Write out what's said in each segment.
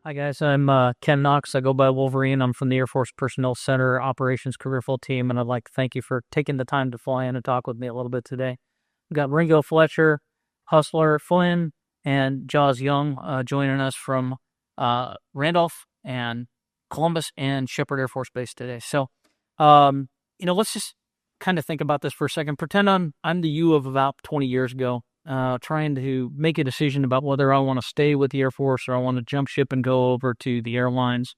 Hi, guys. I'm Ken Knox. I go by Wolverine. I'm from the Air Force Personnel Center Operations Career Field Team, and I'd like to thank you for taking the time to fly in and talk with me a little bit today. We've got Ringo Fletcher, Hustler Flynn, and Jaws Young joining us from Randolph and Columbus and Shepherd Air Force Base today. So, let's just kind of think about this for a second. Pretend I'm the you of about 20 years ago. Trying to make a decision about whether I want to stay with the Air Force or I want to jump ship and go over to the airlines.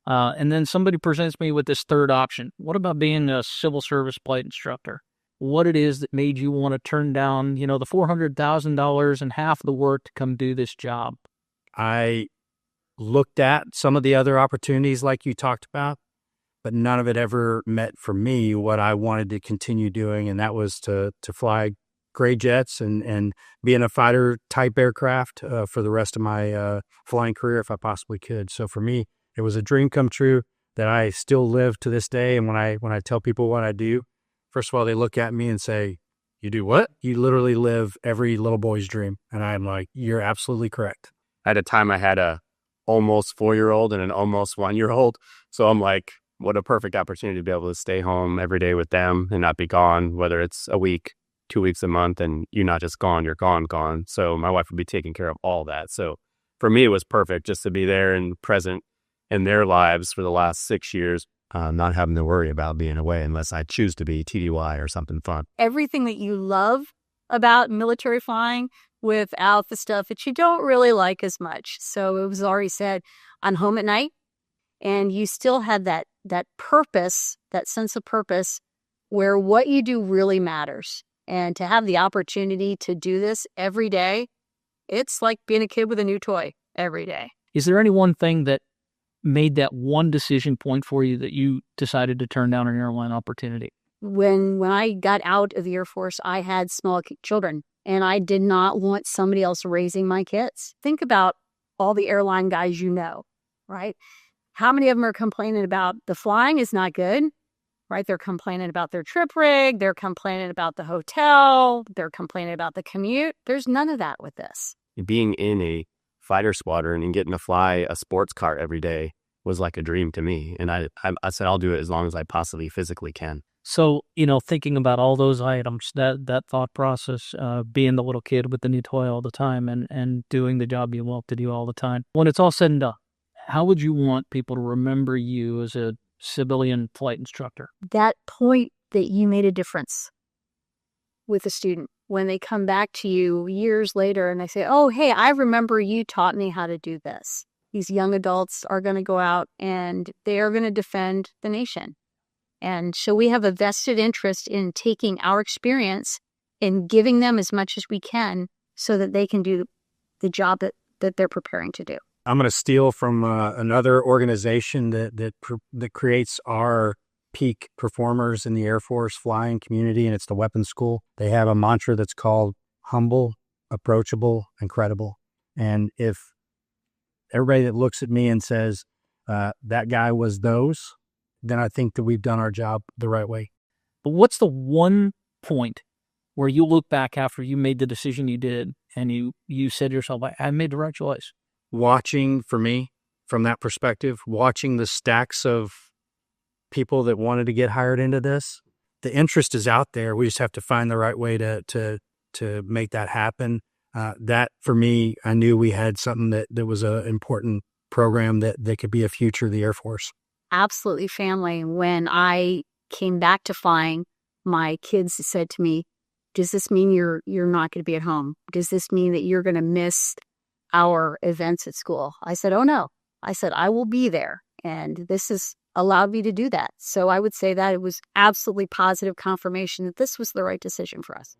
And then somebody presents me with this third option. What about being a civil service flight instructor? What it is that made you want to turn down, the $400,000 and half the work to come do this job? I looked at some of the other opportunities like you talked about, but none of it ever met for me what I wanted to continue doing, and that was to fly gray jets and be in a fighter type aircraft for the rest of my flying career if I possibly could. So for me, it was a dream come true that I still live to this day. And when I tell people what I do, first of all, they look at me and say, "You do what?" "You literally live every little boy's dream." And I'm like, "You're absolutely correct." At a time, I had a almost 4-year-old and an almost 1-year-old. So I'm like, what a perfect opportunity to be able to stay home every day with them and not be gone, whether it's a week, 2 weeks, a month, and you're not just gone, you're gone. So my wife would be taking care of all that. So for me, it was perfect just to be there and present in their lives for the last 6 years, not having to worry about being away unless I choose to be TDY or something fun. Everything that you love about military flying without the stuff that you don't really like as much. So it was already said, I'm home at night, and you still had that purpose, that sense of purpose where what you do really matters. And to have the opportunity to do this every day, it's like being a kid with a new toy every day. Is there any one thing that made that one decision point for you that you decided to turn down an airline opportunity? When I got out of the Air Force, I had small children, and I did not want somebody else raising my kids. Think about all the airline guys right? How many of them are complaining about the flying is not good? Right? They're complaining about their trip rig. They're complaining about the hotel. They're complaining about the commute. There's none of that with this. Being in a fighter squadron and getting to fly a sports car every day was like a dream to me. And I said, I'll do it as long as I possibly physically can. So, thinking about all those items, that thought process, being the little kid with the new toy all the time and doing the job you love to do all the time. When it's all said and done, how would you want people to remember you as a civilian flight instructor? That point that you made a difference with a student when they come back to you years later and they say, "Oh, hey, I remember you taught me how to do this." These young adults are going to go out and they are going to defend the nation. And so we have a vested interest in taking our experience and giving them as much as we can so that they can do the job that they're preparing to do. I'm going to steal from another organization that creates our peak performers in the Air Force flying community, and it's the Weapons School. They have a mantra that's called humble, approachable, and credible. And if everybody that looks at me and says, that guy was those, then I think that we've done our job the right way. But what's the one point where you look back after you made the decision you did and you said to yourself, I made the right choice? Watching, for me, from that perspective, watching the stacks of people that wanted to get hired into this, the interest is out there. We just have to find the right way to make that happen. That, for me, I knew we had something that was an important program that could be a future of the Air Force. Absolutely family. When I came back to flying, my kids said to me, "Does this mean you're not going to be at home? Does this mean that you're going to miss our events at school?" I said, "Oh, no." I said, "I will be there." And this has allowed me to do that. So I would say that it was absolutely positive confirmation that this was the right decision for us.